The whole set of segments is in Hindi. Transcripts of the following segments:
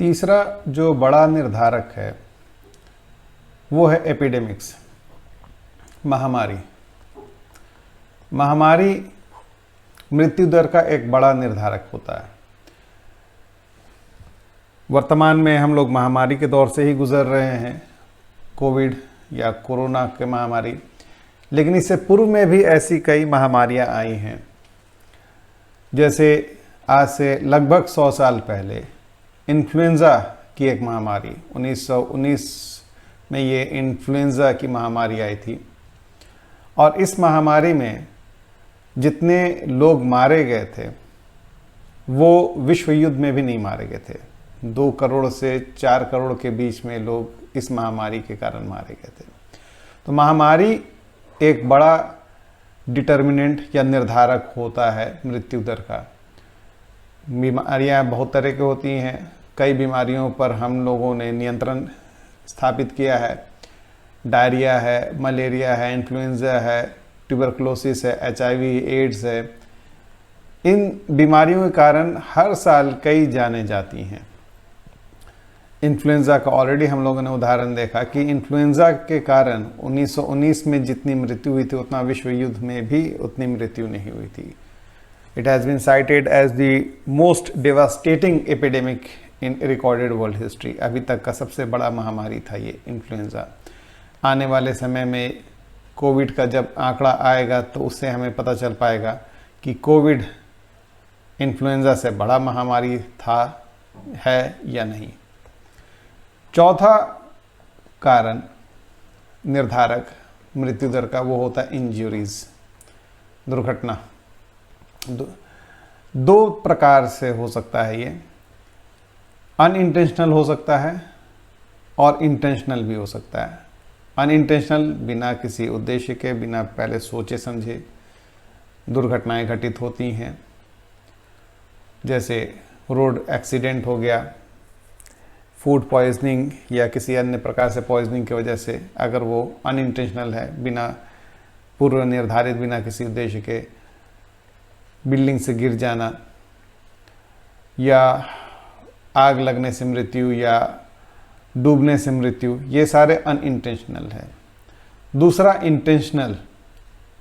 तीसरा जो बड़ा निर्धारक है वो है एपिडेमिक्स, महामारी। महामारी मृत्यु दर का एक बड़ा निर्धारक होता है। वर्तमान में हम लोग महामारी के दौर से ही गुजर रहे हैं, कोविड या कोरोना के महामारी, लेकिन इससे पूर्व में भी ऐसी कई महामारियां आई हैं। जैसे आज से लगभग 100 साल पहले इन्फ्लुएंजा की एक महामारी, 1919 में ये इन्फ्लुएंजा की महामारी आई थी। और इस महामारी में जितने लोग मारे गए थे वो विश्व युद्ध में भी नहीं मारे गए थे। 2 करोड़ से 4 करोड़ के बीच में लोग इस महामारी के कारण मारे गए थे। तो महामारी एक बड़ा डिटर्मिनेंट या निर्धारक होता है मृत्यु दर का। बीमारियां बहुत तरह की होती हैं। कई बीमारियों पर हम लोगों ने नियंत्रण स्थापित किया है। डायरिया है, मलेरिया है, इन्फ्लुएंजा है, ट्यूबरकुलोसिस है, HIV, एड्स है। इन बीमारियों के कारण हर साल कई जानें जाती हैं। इन्फ्लुएंजा का ऑलरेडी हम लोगों ने उदाहरण देखा कि इन्फ्लुएंजा के कारण 1919 में जितनी मृत्यु हुई थी उतना विश्व युद्ध में भी उतनी मृत्यु नहीं हुई थी। It has been cited as the most devastating epidemic in recorded world history. अभी तक का सबसे बड़ा महामारी था ये इन्फ्लुएंजा। आने वाले समय में कोविड का जब आंकड़ा आएगा तो उससे हमें पता चल पाएगा कि कोविड इन्फ्लुएंजा से बड़ा महामारी था, है या नहीं। चौथा कारण निर्धारक मृत्यु दर का वो होता है इंजरीज, दुर्घटना। दो प्रकार से हो सकता है ये, अनइंटेंशनल हो सकता है और इंटेंशनल भी हो सकता है। अनइंटेंशनल बिना किसी उद्देश्य के, बिना पहले सोचे समझे दुर्घटनाएं घटित होती हैं। जैसे रोड एक्सीडेंट हो गया, फूड पॉइजनिंग या किसी अन्य प्रकार से पॉइजनिंग की वजह से, अगर वो अनइंटेंशनल है, बिना पूर्व निर्धारित, बिना किसी उद्देश्य के, बिल्डिंग से गिर जाना या आग लगने से मृत्यु या डूबने से मृत्यु, ये सारे अनइंटेंशनल है। दूसरा इंटेंशनल,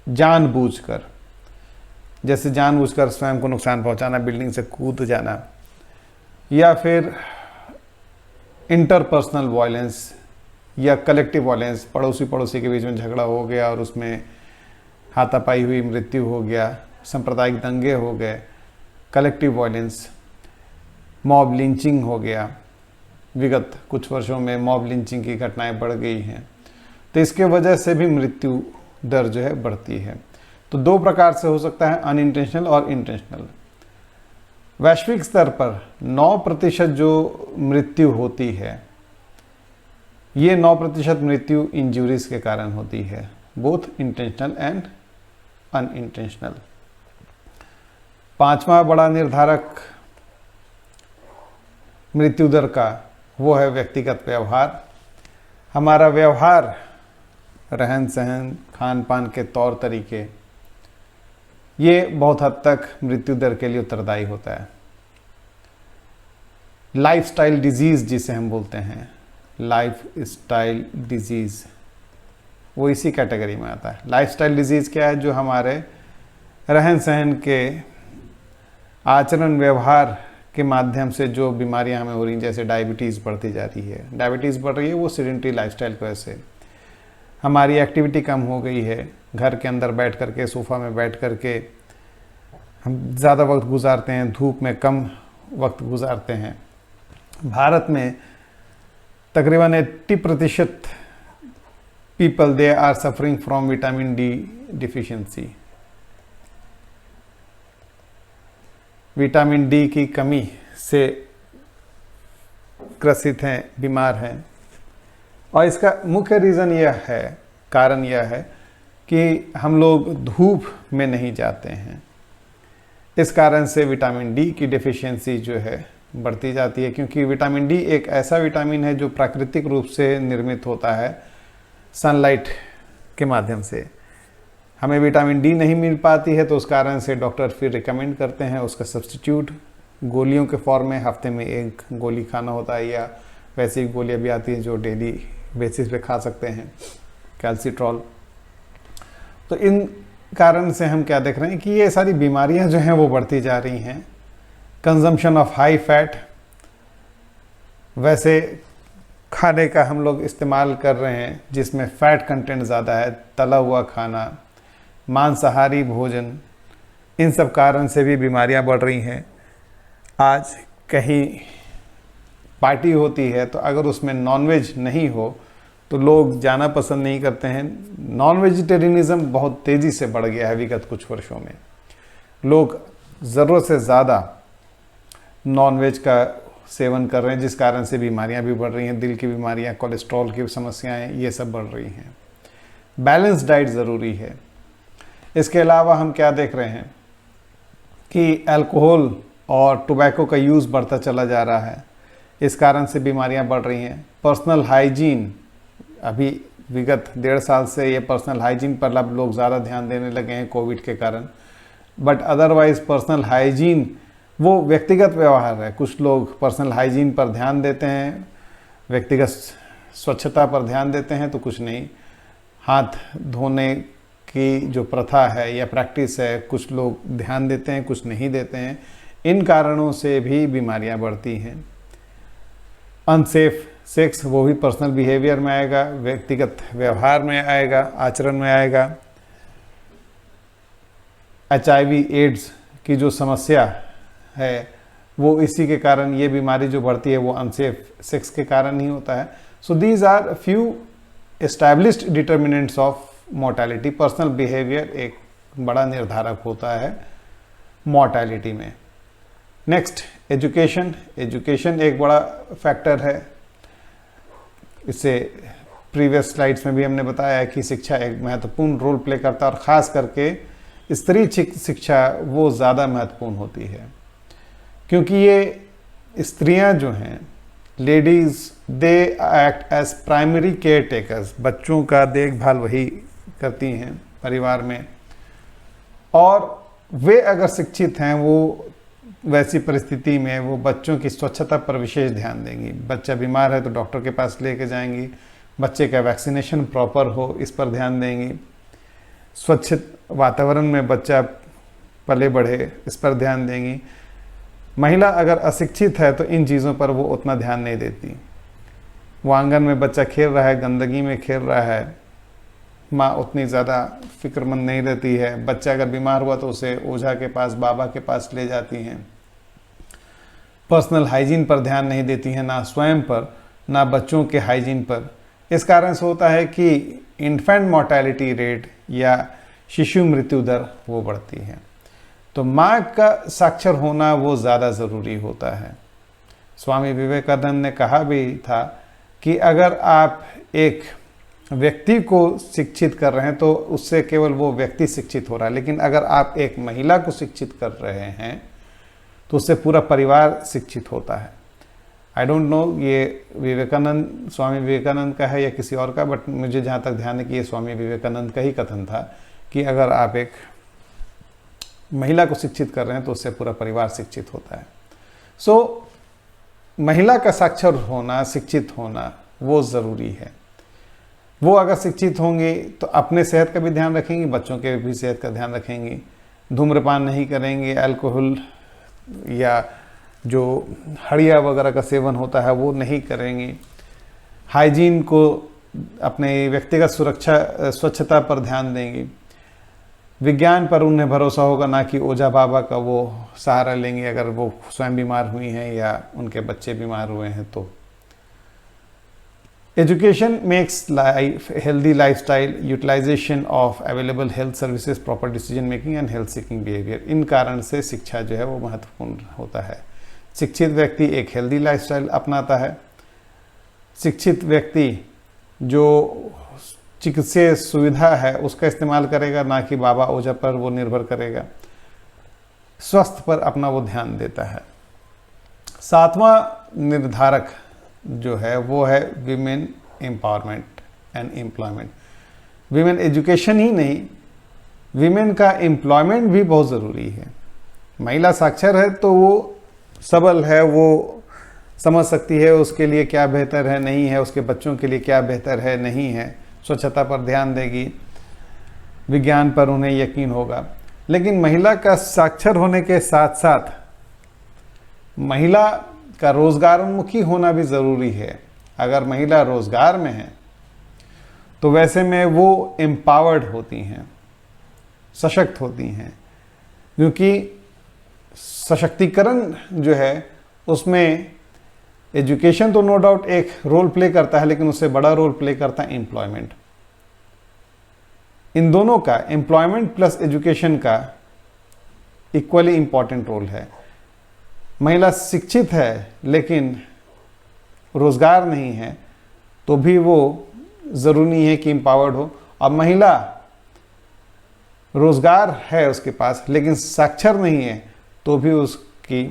जानबूझकर, जैसे जानबूझकर स्वयं को नुकसान पहुंचाना, बिल्डिंग से कूद जाना, या फिर इंटरपर्सनल वायलेंस या कलेक्टिव वायलेंस, पड़ोसी के बीच में झगड़ा हो गया और उसमें हाथापाई हुई, मृत्यु हो गया, सांप्रदायिक दंगे हो गए, कलेक्टिव वायलेंस, मॉब लिंचिंग हो गया। विगत कुछ वर्षों में मॉब लिंचिंग की घटनाएं बढ़ गई हैं, तो इसके वजह से भी मृत्यु दर जो है बढ़ती है। तो 2 प्रकार से हो सकता है, अनइंटेंशनल और इंटेंशनल। वैश्विक स्तर पर 9% जो मृत्यु होती है, ये 9% मृत्यु इंजरीज के कारण होती है, बोथ इंटेंशनल एंड अनइंटेंशनल। 5वां बड़ा निर्धारक मृत्यु दर का वो है व्यक्तिगत व्यवहार। हमारा व्यवहार, रहन सहन, खान पान के तौर तरीके, ये बहुत हद तक मृत्यु दर के लिए उत्तरदायी होता है। लाइफस्टाइल डिजीज जिसे हम बोलते हैं, लाइफ स्टाइल डिजीज, वो इसी कैटेगरी में आता है। लाइफस्टाइल डिजीज क्या है? जो हमारे रहन सहन के, आचरण व्यवहार के माध्यम से जो बीमारियां हमें हो रही हैं, जैसे डायबिटीज़ बढ़ती जा रही है। डायबिटीज़ बढ़ रही है वो सेडेंटरी लाइफस्टाइल की वजह से। हमारी एक्टिविटी कम हो गई है, घर के अंदर बैठ करके, सोफ़ा में बैठ करके हम ज़्यादा वक्त गुजारते हैं, धूप में कम वक्त गुजारते हैं। भारत में तकरीबन 80% people they are suffering from vitamin D deficiency. Vitamin D की कमी से ग्रसित हैं, बीमार हैं। और इसका मुख्य रीज़न यह है, कारण यह है कि हम लोग धूप में नहीं जाते हैं। इस कारण से विटामिन डी की डेफिशिएंसी जो है बढ़ती जाती है, क्योंकि विटामिन डी एक ऐसा विटामिन है जो प्राकृतिक रूप से निर्मित होता है सनलाइट के माध्यम से। हमें विटामिन डी नहीं मिल पाती है तो उस कारण से डॉक्टर फिर रिकमेंड करते हैं उसका सब्स्टिट्यूट गोलियों के फॉर्म में हफ्ते में 1 गोली खाना होता है, या वैसी गोलियां भी आती हैं जो डेली बेसिस पे खा सकते हैं, कैल्सिट्रॉल। तो इन कारण से हम क्या देख रहे हैं कि ये सारी बीमारियां जो हैं वो बढ़ती जा रही हैं। कंजम्पशन ऑफ हाई फैट, वैसे खाने का हम लोग इस्तेमाल कर रहे हैं जिसमें फ़ैट कंटेंट ज़्यादा है, तला हुआ खाना, मांसाहारी भोजन, इन सब कारण से भी बीमारियां बढ़ रही हैं। आज कहीं पार्टी होती है तो अगर उसमें नॉनवेज नहीं हो तो लोग जाना पसंद नहीं करते हैं। नॉन वेजिटेरियनिज़म बहुत तेज़ी से बढ़ गया है विगत कुछ वर्षों में। लोग ज़रूरत से ज़्यादा नॉनवेज का सेवन कर रहे हैं, जिस कारण से बीमारियां भी बढ़ रही हैं, दिल की बीमारियां, कोलेस्ट्रॉल की समस्याएं, ये सब बढ़ रही हैं। बैलेंस डाइट ज़रूरी है। इसके अलावा हम क्या देख रहे हैं कि अल्कोहल और टोबैको का यूज़ बढ़ता चला जा रहा है, इस कारण से बीमारियां बढ़ रही हैं। पर्सनल हाइजीन, अभी विगत 1.5 साल से ये पर्सनल हाइजीन पर अब लोग ज़्यादा ध्यान देने लगे हैं कोविड के कारण, बट अदरवाइज़ पर्सनल हाइजीन वो व्यक्तिगत व्यवहार है। कुछ लोग पर्सनल हाइजीन पर ध्यान देते हैं, व्यक्तिगत स्वच्छता पर ध्यान देते हैं, तो कुछ नहीं। हाथ धोने की जो प्रथा है या प्रैक्टिस है, कुछ लोग ध्यान देते हैं, कुछ नहीं देते हैं। इन कारणों से भी बीमारियां बढ़ती हैं। अनसेफ सेक्स, वो भी पर्सनल बिहेवियर में आएगा, व्यक्तिगत व्यवहार में आएगा, आचरण में आएगा। HIV एड्स की जो समस्या है वो इसी के कारण, ये बीमारी जो बढ़ती है वो अनसेफ सेक्स के कारण ही होता है। So these are few established determinants of mortality. Personal behaviour एक बड़ा निर्धारक होता है मोर्टेलिटी में। Next, education. एजुकेशन एक बड़ा फैक्टर है। इससे प्रीवियस स्लाइड्स में भी हमने बताया कि शिक्षा एक महत्वपूर्ण रोल प्ले करता है, और ख़ास करके स्त्री शिक्षा वो ज़्यादा महत्वपूर्ण होती है, क्योंकि ये स्त्रियां जो हैं, ladies, they act as primary caretakers. बच्चों का देखभाल वही करती हैं परिवार में, और वे अगर शिक्षित हैं वो वैसी परिस्थिति में वो बच्चों की स्वच्छता पर विशेष ध्यान देंगी। बच्चा बीमार है तो डॉक्टर के पास लेके जाएंगी, बच्चे का वैक्सीनेशन प्रॉपर हो इस पर ध्यान देंगी, स्वच्छ वातावरण में बच्चा पले बढ़े इस पर ध्यान देंगी। महिला अगर अशिक्षित है तो इन चीज़ों पर वो उतना ध्यान नहीं देती। वो आंगन में बच्चा खेल रहा है, गंदगी में खेल रहा है, माँ उतनी ज़्यादा फिक्रमंद नहीं रहती है। बच्चा अगर बीमार हुआ तो उसे ओझा के पास, बाबा के पास ले जाती हैं। पर्सनल हाइजीन पर ध्यान नहीं देती हैं, ना स्वयं पर, ना बच्चों के हाइजीन पर। इस कारण से होता है कि इन्फेंट मोर्टेलिटी रेट या शिशु मृत्यु दर वो बढ़ती है। तो माँ का साक्षर होना वो ज़्यादा ज़रूरी होता है। स्वामी विवेकानंद ने कहा भी था कि अगर आप एक व्यक्ति को शिक्षित कर रहे हैं तो उससे केवल वो व्यक्ति शिक्षित हो रहा है, लेकिन अगर आप एक महिला को शिक्षित कर रहे हैं तो उससे पूरा परिवार शिक्षित होता है। आई डोंट नो ये विवेकानंद, स्वामी विवेकानंद का है या किसी और का, बट मुझे जहाँ तक ध्यान है कि ये स्वामी विवेकानंद का ही कथन था कि अगर आप एक महिला को शिक्षित कर रहे हैं तो उससे पूरा परिवार शिक्षित होता है। सो महिला का साक्षर होना, शिक्षित होना वो ज़रूरी है। वो अगर शिक्षित होंगी तो अपने सेहत का भी ध्यान रखेंगी, बच्चों के भी सेहत का ध्यान रखेंगी, धूम्रपान नहीं करेंगे, अल्कोहल या जो हड़िया वगैरह का सेवन होता है वो नहीं करेंगी, हाइजीन को, अपने व्यक्तिगत सुरक्षा, स्वच्छता पर ध्यान देंगी, विज्ञान पर उन्हें भरोसा होगा, ना कि ओझा बाबा का वो सहारा लेंगे अगर वो स्वयं बीमार हुई हैं या उनके बच्चे बीमार हुए हैं तो। Education makes life healthy lifestyle, utilization of available health services, proper decision making and health seeking behavior। इन कारण से शिक्षा जो है वो महत्वपूर्ण होता है। शिक्षित व्यक्ति एक हेल्दी लाइफस्टाइल अपनाता है। शिक्षित व्यक्ति जो चिकित्सीय सुविधा है उसका इस्तेमाल करेगा, ना कि बाबा ओझा पर वो निर्भर करेगा। स्वास्थ्य पर अपना वो ध्यान देता है। 7वां निर्धारक जो है वो है women empowerment and employment. Women education ही नहीं, विमेन का एम्प्लॉयमेंट भी बहुत ज़रूरी है। महिला साक्षर है तो वो सबल है, वो समझ सकती है उसके लिए क्या बेहतर है, नहीं है, उसके बच्चों के लिए क्या बेहतर है, नहीं है, स्वच्छता पर ध्यान देगी, विज्ञान पर उन्हें यकीन होगा। लेकिन महिला का साक्षर होने के साथ साथ महिला का रोजगारोन्मुखी होना भी ज़रूरी है। अगर महिला रोजगार में है तो वैसे में वो एम्पावर्ड होती हैं, सशक्त होती हैं, क्योंकि सशक्तिकरण जो है उसमें एजुकेशन तो नो डाउट एक रोल प्ले करता है, लेकिन उससे बड़ा रोल प्ले करता है एम्प्लॉयमेंट। इन दोनों का, एम्प्लॉयमेंट प्लस एजुकेशन का इक्वली इंपॉर्टेंट रोल है। महिला शिक्षित है लेकिन रोजगार नहीं है तो भी वो ज़रूरी नहीं है कि एम्पावर्ड हो। अब महिला रोजगार है उसके पास लेकिन साक्षर नहीं है तो भी उसकी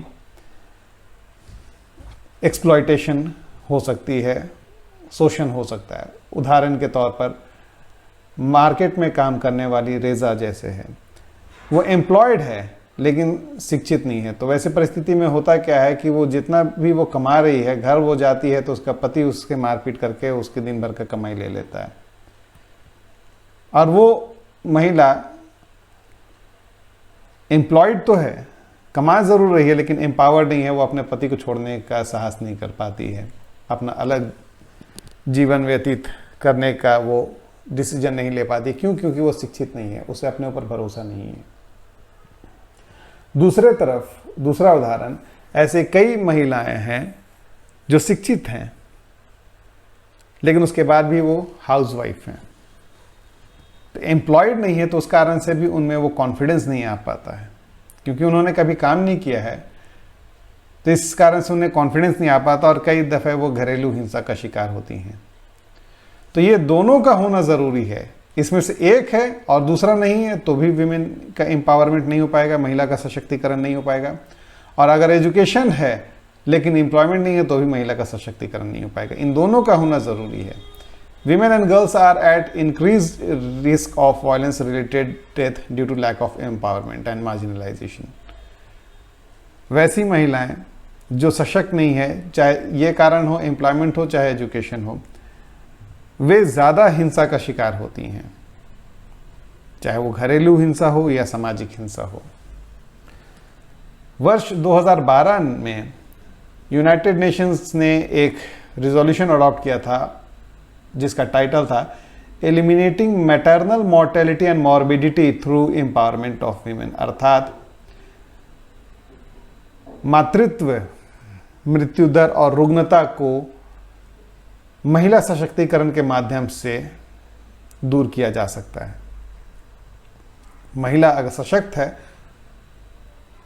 एक्सप्लॉयटेशन हो सकती है, शोषण हो सकता है। उदाहरण के तौर पर मार्केट में काम करने वाली रेजा जैसे है, वो एम्प्लॉयड है लेकिन शिक्षित नहीं है। तो वैसे परिस्थिति में होता क्या है कि वो जितना भी वो कमा रही है, घर वो जाती है तो उसका पति उसके मारपीट करके उसके दिन भर का कमाई ले लेता है। और वो महिला एम्प्लॉयड तो है, कमा जरूर रही है, लेकिन एम्पावर्ड नहीं है। वो अपने पति को छोड़ने का साहस नहीं कर पाती है, अपना अलग जीवन व्यतीत करने का वो डिसीजन नहीं ले पाती। क्यों? क्योंकि वो शिक्षित नहीं है, उसे अपने ऊपर भरोसा नहीं है। दूसरे तरफ दूसरा उदाहरण, ऐसे कई महिलाएं हैं जो शिक्षित हैं लेकिन उसके बाद भी वो हाउसवाइफ हैं। तो एम्प्लॉयड नहीं है तो उस कारण से भी उनमें वो कॉन्फिडेंस नहीं आ पाता है, क्योंकि उन्होंने कभी काम नहीं किया है। तो इस कारण से उन्हें कॉन्फिडेंस नहीं आ पाता और कई दफ़े वो घरेलू हिंसा का शिकार होती हैं। तो ये दोनों का होना ज़रूरी है। इसमें से एक है और दूसरा नहीं है तो भी विमेन का एम्पावरमेंट नहीं हो पाएगा, महिला का सशक्तिकरण नहीं हो पाएगा। और अगर एजुकेशन है लेकिन एम्प्लॉयमेंट नहीं है तो भी महिला का सशक्तिकरण नहीं हो पाएगा। इन दोनों का होना ज़रूरी है। Women and girls are at increased risk of violence related death due to lack of empowerment and marginalization. वैसी महिलाएं जो सशक्त नहीं है, चाहे ये कारण हो एम्प्लॉयमेंट हो चाहे एजुकेशन हो, वे ज़्यादा हिंसा का शिकार होती हैं, चाहे वो घरेलू हिंसा हो या सामाजिक हिंसा हो। वर्ष 2012 में यूनाइटेड नेशंस ने एक रिजोल्यूशन अडॉप्ट किया था जिसका टाइटल था eliminating maternal mortality and morbidity through empowerment of women, अर्थात मातृत्व मृत्यु दर और रुग्णता को महिला सशक्तिकरण के माध्यम से दूर किया जा सकता है। महिला अगर सशक्त है,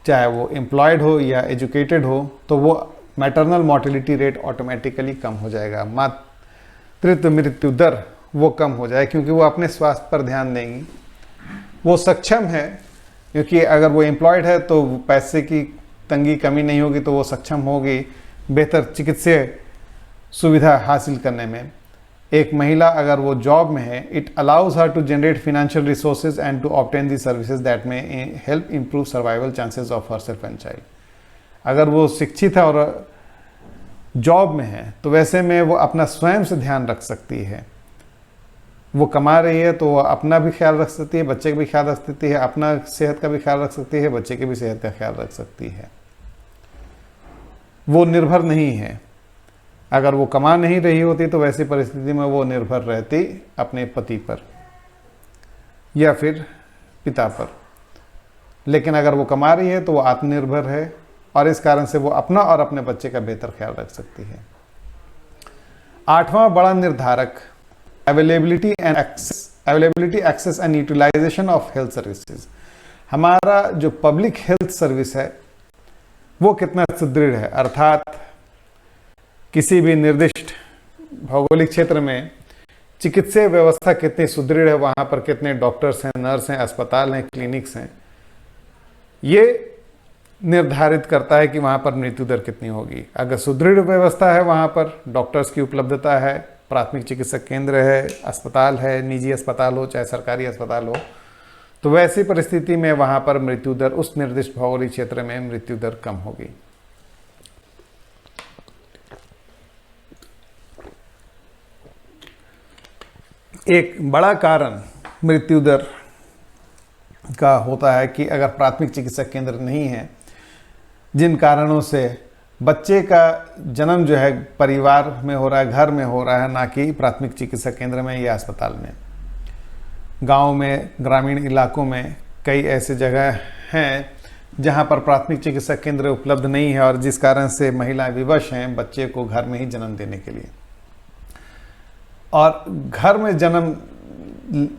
चाहे वो एम्प्लॉयड हो या एजुकेटेड हो, तो वो मैटरनल मॉर्टेलिटी रेट ऑटोमेटिकली कम हो जाएगा, मातृत्व मृत्यु दर वो कम हो जाए, क्योंकि वो अपने स्वास्थ्य पर ध्यान देंगी। वो सक्षम है, क्योंकि अगर वो एम्प्लॉयड है तो पैसे की तंगी कमी नहीं होगी, तो वो सक्षम होगी बेहतर चिकित्सीय सुविधा हासिल करने में। एक महिला अगर वो जॉब में है, it allows her to generate financial resources and to obtain the services that may help improve survival chances of herself and child. अगर वो शिक्षित है और जॉब में है तो वैसे में वो अपना स्वयं से ध्यान रख सकती है। वो कमा रही है तो वो अपना भी ख्याल रख सकती है, बच्चे का भी ख्याल रख सकती है, अपना सेहत का भी ख्याल रख सकती है, बच्चे की भी सेहत का ख्याल रख सकती है। वो निर्भर नहीं है। अगर वो कमा नहीं रही होती तो वैसी परिस्थिति में वो निर्भर रहती अपने पति पर या फिर पिता पर। लेकिन अगर वो कमा रही है तो वो आत्मनिर्भर है और इस कारण से वो अपना और अपने बच्चे का बेहतर ख्याल रख सकती है। 8वां बड़ा निर्धारक availability, access and utilisation of health services. हमारा जो पब्लिक हेल्थ सर्विस है वो कितना सुदृढ़ है, अर्थात किसी भी निर्दिष्ट भौगोलिक क्षेत्र में चिकित्सीय व्यवस्था कितनी सुदृढ़ है, वहाँ पर कितने डॉक्टर्स हैं, नर्स हैं, अस्पताल हैं, क्लिनिक्स हैं, ये निर्धारित करता है कि वहाँ पर मृत्यु दर कितनी होगी। अगर सुदृढ़ व्यवस्था है, वहाँ पर डॉक्टर्स की उपलब्धता है, प्राथमिक चिकित्सक केंद्र है, अस्पताल है, निजी अस्पताल हो चाहे सरकारी अस्पताल हो, तो वैसी परिस्थिति में वहाँ पर मृत्यु दर, उस निर्दिष्ट भौगोलिक क्षेत्र में मृत्यु दर कम होगी। एक बड़ा कारण मृत्यु दर का होता है कि अगर प्राथमिक चिकित्सा केंद्र नहीं है, जिन कारणों से बच्चे का जन्म जो है परिवार में हो रहा है, घर में हो रहा है, ना कि प्राथमिक चिकित्सा केंद्र में या अस्पताल में। गांव में, ग्रामीण इलाकों में कई ऐसे जगह हैं जहां पर प्राथमिक चिकित्सा केंद्र उपलब्ध नहीं है और जिस कारण से महिलाएं विवश हैं बच्चे को घर में ही जन्म देने के लिए। और घर में जन्म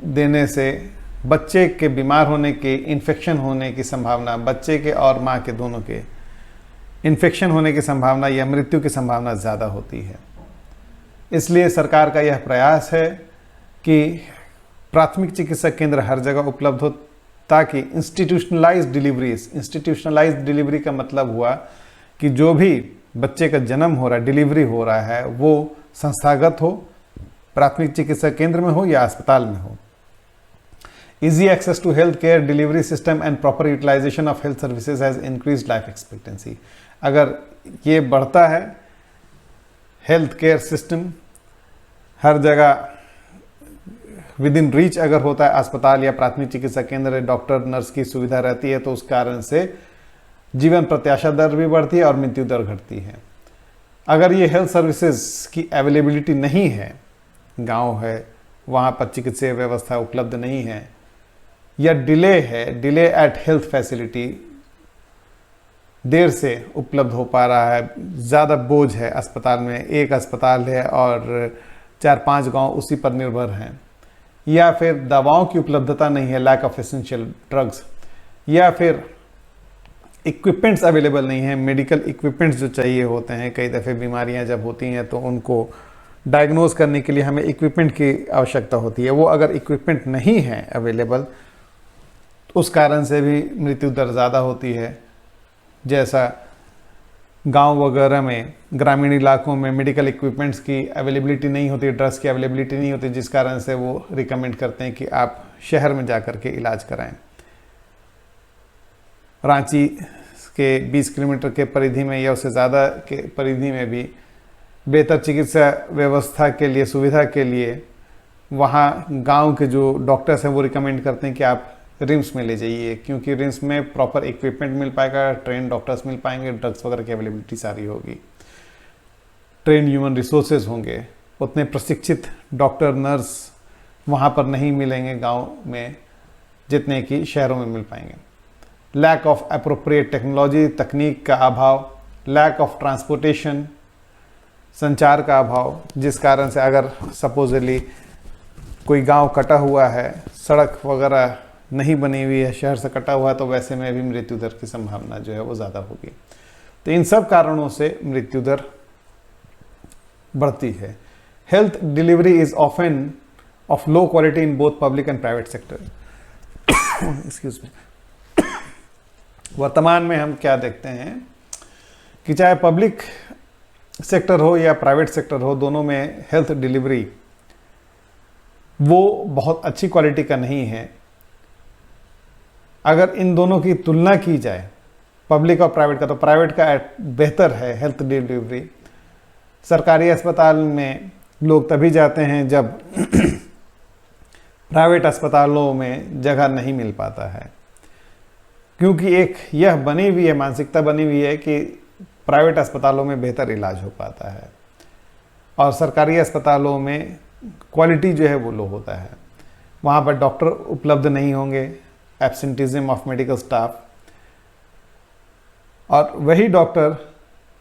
देने से बच्चे के बीमार होने के, इन्फेक्शन होने की संभावना, बच्चे के और माँ के दोनों के इन्फेक्शन होने की संभावना या मृत्यु की संभावना ज़्यादा होती है। इसलिए सरकार का यह प्रयास है कि प्राथमिक चिकित्सा केंद्र हर जगह उपलब्ध हो, ताकि इंस्टीट्यूशनलाइज्ड डिलीवरी का मतलब हुआ कि जो भी बच्चे का जन्म हो रहा है, डिलीवरी हो रहा है, वो संस्थागत हो, प्राथमिक चिकित्सा केंद्र में हो या अस्पताल में हो। Easy access to healthcare delivery system and proper utilization of health services has increased life expectancy। अगर ये बढ़ता है, हेल्थ केयर सिस्टम हर जगह विद इन रीच अगर होता है, अस्पताल या प्राथमिक चिकित्सा केंद्र, डॉक्टर नर्स की सुविधा रहती है, तो उस कारण से जीवन प्रत्याशा दर भी बढ़ती है और मृत्यु दर घटती है। अगर ये हेल्थ सर्विसेज की अवेलेबिलिटी नहीं है, गांव है वहाँ पर चिकित्सीय व्यवस्था उपलब्ध नहीं है, या डिले है, डिले एट हेल्थ फैसिलिटी, देर से उपलब्ध हो पा रहा है, ज़्यादा बोझ है अस्पताल में, एक अस्पताल है और 4-5 गांव उसी पर निर्भर हैं, या फिर दवाओं की उपलब्धता नहीं है, लैक ऑफ एसेंशियल ड्रग्स, या फिर इक्विपमेंट्स अवेलेबल नहीं है, मेडिकल इक्विपमेंट्स जो चाहिए होते हैं। कई दफ़े बीमारियां जब होती हैं तो उनको डायग्नोज करने के लिए हमें इक्विपमेंट की आवश्यकता होती है, वो अगर इक्विपमेंट नहीं है अवेलेबल, उस कारण से भी मृत्यु दर ज़्यादा होती है। जैसा गांव वगैरह में, ग्रामीण इलाकों में मेडिकल इक्विपमेंट्स की अवेलेबिलिटी नहीं होती, ड्रग्स की अवेलेबिलिटी नहीं होती, जिस कारण से वो रिकमेंड करते हैं कि आप शहर में जा कर के इलाज कराएं। रांची के 20 किलोमीटर के परिधि में या उससे ज़्यादा के परिधि में भी बेहतर चिकित्सा व्यवस्था के लिए, सुविधा के लिए, वहाँ गांव के जो डॉक्टर्स हैं वो रिकमेंड करते हैं कि आप रिम्स में ले जाइए, क्योंकि रिम्स में प्रॉपर इक्विपमेंट मिल पाएगा, ट्रेन डॉक्टर्स मिल पाएंगे, ड्रग्स वगैरह की अवेलेबिलिटी सारी होगी, ट्रेन ह्यूमन रिसोर्सेज होंगे, उतने प्रशिक्षित डॉक्टर नर्स वहाँ पर नहीं मिलेंगे गांव में जितने कि शहरों में मिल पाएंगे। लैक ऑफ एप्रोप्रिएट टेक्नोलॉजी, तकनीक का अभाव, लैक ऑफ ट्रांसपोर्टेशन, संचार का अभाव, जिस कारण से अगर सपोजली कोई गांव कटा हुआ है, सड़क वगैरह नहीं बनी हुई है, शहर से कटा हुआ है, तो वैसे में भी मृत्यु दर की संभावना जो है वो ज़्यादा होगी। तो इन सब कारणों से मृत्यु दर बढ़ती है। Health delivery is often of low quality in both public and private sector. Excuse me. वर्तमान में हम क्या देखते हैं कि चाहे पब्लिक सेक्टर हो या प्राइवेट सेक्टर हो, दोनों में हेल्थ डिलीवरी वो बहुत अच्छी क्वालिटी का नहीं है। अगर इन दोनों की तुलना की जाए, पब्लिक और प्राइवेट का, तो प्राइवेट का बेहतर है हेल्थ डिलीवरी। सरकारी अस्पताल में लोग तभी जाते हैं जब प्राइवेट अस्पतालों में जगह नहीं मिल पाता है, क्योंकि एक यह बनी हुई है, मानसिकता बनी हुई है कि प्राइवेट अस्पतालों में बेहतर इलाज हो पाता है और सरकारी अस्पतालों में क्वालिटी जो है वो लो होता है। वहाँ पर डॉक्टर उपलब्ध नहीं होंगे, एब्सेंटिज्म ऑफ मेडिकल स्टाफ, और वही डॉक्टर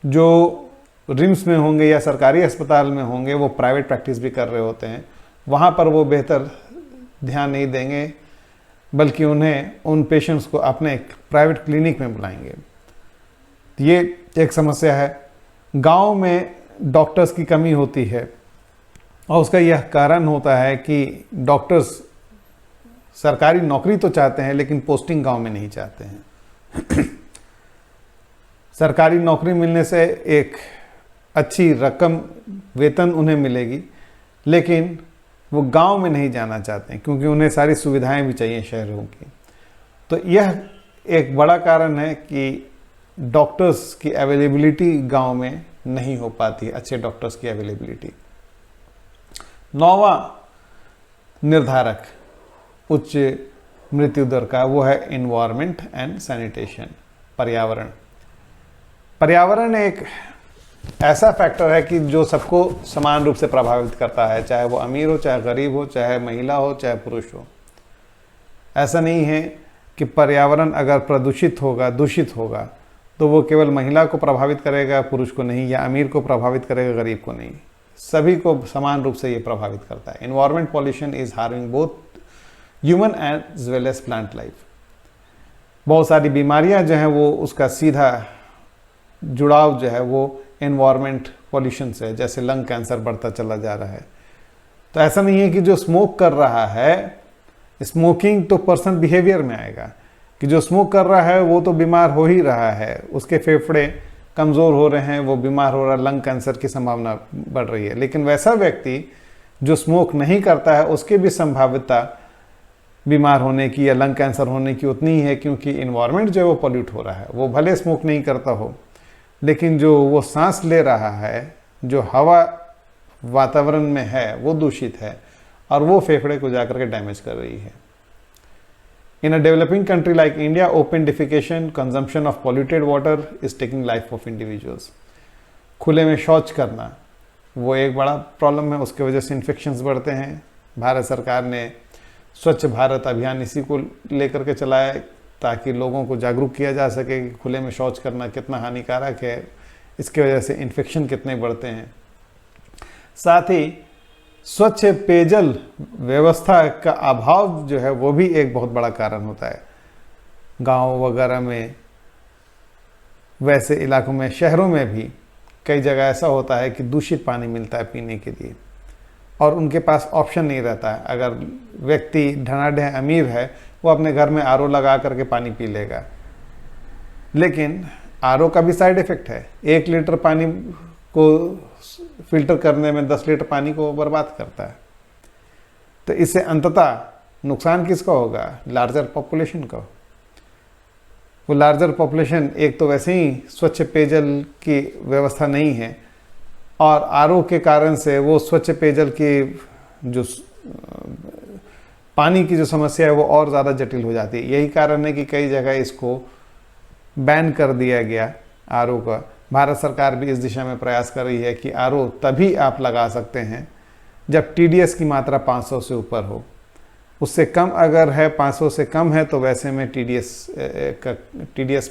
जो रिम्स में होंगे या सरकारी अस्पताल में होंगे वो प्राइवेट प्रैक्टिस भी कर रहे होते हैं। वहाँ पर वो बेहतर ध्यान नहीं देंगे, बल्कि उन्हें उन पेशेंट्स को अपने प्राइवेट क्लिनिक में बुलाएंगे। ये एक समस्या है। गांव में डॉक्टर्स की कमी होती है और उसका यह कारण होता है कि डॉक्टर्स सरकारी नौकरी तो चाहते हैं लेकिन पोस्टिंग गांव में नहीं चाहते हैं। सरकारी नौकरी मिलने से एक अच्छी रकम, वेतन उन्हें मिलेगी, लेकिन वो गांव में नहीं जाना चाहते हैं क्योंकि उन्हें सारी सुविधाएं भी चाहिए शहरों की। तो यह एक बड़ा कारण है कि डॉक्टर्स की अवेलेबिलिटी गांव में नहीं हो पाती, अच्छे डॉक्टर्स की अवेलेबिलिटी। 9वां निर्धारक उच्च मृत्यु दर का, वो है इन्वायरमेंट एंड सैनिटेशन, पर्यावरण। पर्यावरण एक ऐसा फैक्टर है कि जो सबको समान रूप से प्रभावित करता है, चाहे वो अमीर हो, चाहे गरीब हो, चाहे महिला हो, चाहे पुरुष हो। ऐसा नहीं है कि पर्यावरण अगर प्रदूषित होगा, दूषित होगा, तो वो केवल महिला को प्रभावित करेगा, पुरुष को नहीं, या अमीर को प्रभावित करेगा, गरीब को नहीं। सभी को समान रूप से ये प्रभावित करता है। Environment pollution is harming both human as well as plant life. बहुत सारी बीमारियां जो हैं वो उसका सीधा जुड़ाव जो है वो एनवायरमेंट पॉल्यूशन से है। जैसे लंग कैंसर बढ़ता चला जा रहा है। तो ऐसा नहीं है कि जो स्मोक कर रहा है, स्मोकिंग तो पर्सन बिहेवियर में आएगा कि जो स्मोक कर रहा है वो तो बीमार हो ही रहा है, उसके फेफड़े कमज़ोर हो रहे हैं, वो बीमार हो रहा है, लंग कैंसर की संभावना बढ़ रही है। लेकिन वैसा व्यक्ति जो स्मोक नहीं करता है उसकी भी संभाव्यता बीमार होने की या लंग कैंसर होने की उतनी ही है, क्योंकि इन्वायरमेंट जो है वो पॉल्यूट हो रहा है। वो भले स्मोक नहीं करता हो, लेकिन जो वो सांस ले रहा है, जो हवा वातावरण में है वो दूषित है और वो फेफड़े को जाकर के डैमेज कर रही है। In a developing country like India, open defecation, consumption of polluted water is taking life of individuals. खुले में शौच करना वो एक बड़ा प्रॉब्लम है, उसके वजह से इन्फेक्शंस बढ़ते हैं। भारत सरकार ने स्वच्छ भारत अभियान इसी को लेकर के चलाया ताकि लोगों को जागरूक किया जा सके कि खुले में शौच करना कितना हानिकारक है, इसके वजह से इन्फेक्शन कितने बढ़ते हैं। साथ ही स्वच्छ पेयजल व्यवस्था का अभाव जो है वो भी एक बहुत बड़ा कारण होता है। गांव वगैरह में, वैसे इलाकों में, शहरों में भी कई जगह ऐसा होता है कि दूषित पानी मिलता है पीने के लिए और उनके पास ऑप्शन नहीं रहता है। अगर व्यक्ति धनाढ्य अमीर है, वो अपने घर में आरओ लगा करके पानी पी लेगा, लेकिन आरओ का भी साइड इफेक्ट है। 1 लीटर पानी को फिल्टर करने में 10 लीटर पानी को बर्बाद करता है। तो इससे अंततः नुकसान किसका होगा? लार्जर पॉपुलेशन का। वो लार्जर पॉपुलेशन एक तो वैसे ही स्वच्छ पेयजल की व्यवस्था नहीं है और आरओ के कारण से वो स्वच्छ पेयजल की जो पानी की जो समस्या है वो और ज़्यादा जटिल हो जाती है। यही कारण है कि कई जगह इसको बैन कर दिया गया आरओ का। भारत सरकार भी इस दिशा में प्रयास कर रही है कि आरओ तभी आप लगा सकते हैं जब टीडीएस की मात्रा 500 से ऊपर हो। उससे कम अगर है, 500 से कम है, तो वैसे में टीडीएस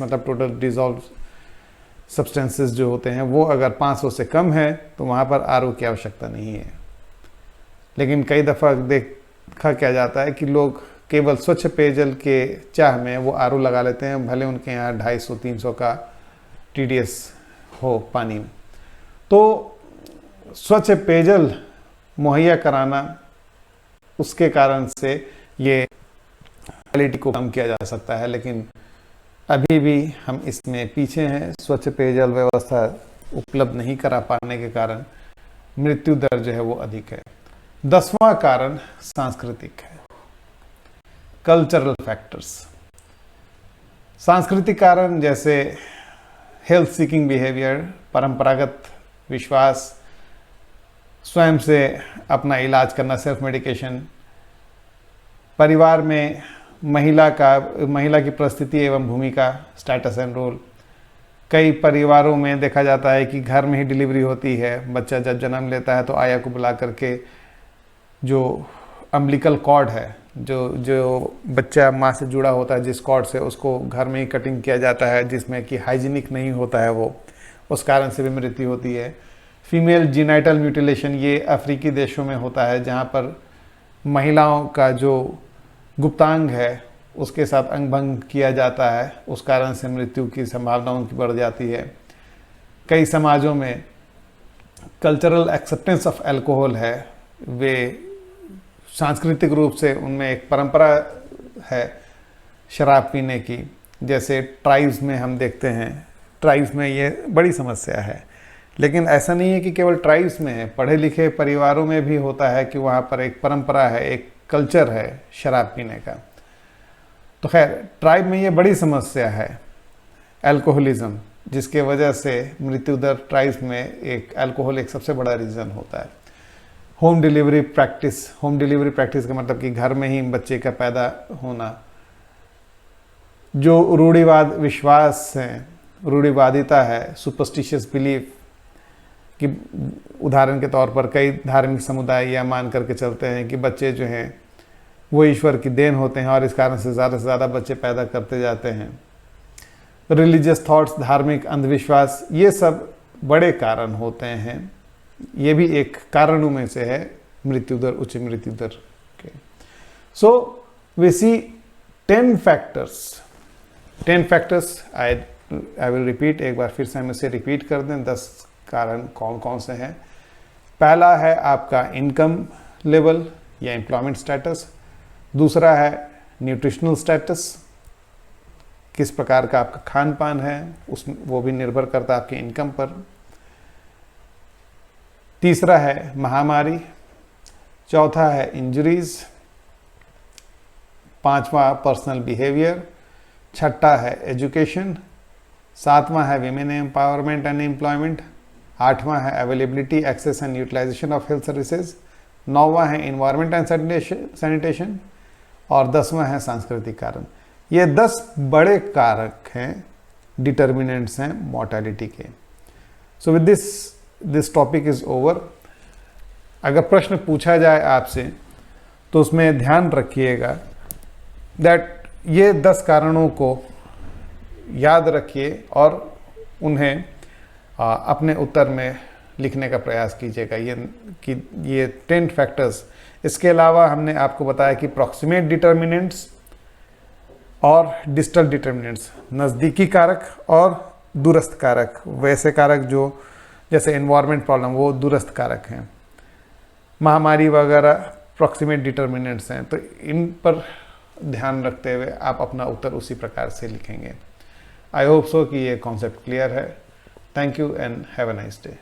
मतलब टोटल डिजॉल्व सब्सटेंसेस जो होते हैं वो अगर 500 से कम है तो वहाँ पर आरओ की आवश्यकता नहीं है। लेकिन कई दफ़ा देखा क्या जाता है कि लोग केवल स्वच्छ पेयजल के चाह में वो आरओ लगा लेते हैं, भले उनके यहाँ 250-300 का टीडीएस हो पानी में। तो स्वच्छ पेयजल मुहैया कराना, उसके कारण से ये क्वालिटी को कम किया जा सकता है, लेकिन अभी भी हम इसमें पीछे हैं। स्वच्छ पेयजल व्यवस्था उपलब्ध नहीं करा पाने के कारण मृत्यु दर जो है वो अधिक है। 10वां कारण सांस्कृतिक है, कल्चरल फैक्टर्स। सांस्कृतिक कारण जैसे हेल्थ सीकिंग बिहेवियर, परंपरागत विश्वास, स्वयं से अपना इलाज करना, सेल्फ मेडिकेशन, परिवार में महिला की परिस्थिति एवं भूमिका, स्टेटस एंड रोल। कई परिवारों में देखा जाता है कि घर में ही डिलीवरी होती है, बच्चा जब जन्म लेता है तो आया को बुला करके जो अम्बिलिकल कॉर्ड है, जो बच्चा माँ से जुड़ा होता है जिस कॉर्ड से, उसको घर में ही कटिंग किया जाता है, जिसमें कि हाइजीनिक नहीं होता है वो, उस कारण से भी मृत्यु होती है। फीमेल जीनाइटल म्यूटिलेशन, ये अफ्रीकी देशों में होता है जहाँ पर महिलाओं का जो गुप्तांग है उसके साथ अंग भंग किया जाता है, उस कारण से मृत्यु की संभावना उनकी बढ़ जाती है। कई समाजों में कल्चरल एक्सेप्टेंस ऑफ अल्कोहल है, वे सांस्कृतिक रूप से उनमें एक परंपरा है शराब पीने की। जैसे ट्राइब्स में हम देखते हैं, ट्राइब्स में ये बड़ी समस्या है, लेकिन ऐसा नहीं है कि केवल ट्राइब्स में है, पढ़े लिखे परिवारों में भी होता है कि वहाँ पर एक परंपरा है, एक कल्चर है शराब पीने का। तो खैर, ट्राइब में ये बड़ी समस्या है अल्कोहलिज्म, जिसके वजह से मृत्यु दर ट्राइब्स में एक अल्कोहल एक सबसे बड़ा रीज़न होता है। होम डिलीवरी प्रैक्टिस का मतलब कि घर में ही बच्चे का पैदा होना। जो रूढ़िवाद विश्वास है, रूढ़िवादिता है, सुपरस्टिशियस बिलीफ कि उदाहरण के तौर पर कई धार्मिक समुदाय यह मान करके चलते हैं कि बच्चे जो हैं वो ईश्वर की देन होते हैं और इस कारण से ज़्यादा बच्चे पैदा करते जाते हैं। रिलीजियस थॉट्स, धार्मिक अंधविश्वास, ये सब बड़े कारण होते हैं। ये भी एक कारणों में से है मृत्यु दर, उच्च मृत्यु दर के। So we see 10 factors. I will repeat, एक बार फिर से हम इसे रिपीट कर दें। 10 कारण कौन कौन से हैं। पहला है आपका इनकम लेवल या एम्प्लॉयमेंट स्टेटस। दूसरा है न्यूट्रिशनल स्टेटस, किस प्रकार का आपका खान पान है, वो भी निर्भर करता है आपकी इनकम पर। तीसरा है महामारी। चौथा है इंजरीज। पांचवा पर्सनल बिहेवियर। छठा है एजुकेशन। सातवां है विमेन एम्पावरमेंट एंड एम्प्लॉयमेंट। आठवां है availability, access and utilisation of health services. नौवां है इन्वायरमेंट एंड सैनिटेशन। और 10वां है सांस्कृतिक कारण। ये 10 बड़े कारक हैं, डिटर्मिनेंट्स हैं मॉर्टेलिटी के। So with this topic is over. अगर प्रश्न पूछा जाए आपसे तो उसमें ध्यान रखिएगा दैट ये 10 कारणों को याद रखिए और उन्हें अपने उत्तर में लिखने का प्रयास कीजिएगा। ये 10 फैक्टर्स। इसके अलावा हमने आपको बताया कि प्रॉक्सिमेट डिटर्मिनेंट्स और डिस्टल डिटर्मिनेंट्स, नज़दीकी कारक और दूरस्थ कारक। वैसे कारक जो जैसे एनवायरनमेंट प्रॉब्लम, वो दूरस्थ कारक हैं। महामारी वगैरह प्रॉक्सिमेट डिटर्मिनेंट्स हैं। तो इन पर ध्यान रखते हुए आप अपना उत्तर उसी प्रकार से लिखेंगे। आई होप सो कि ये कॉन्सेप्ट क्लियर है। Thank you and have a nice day.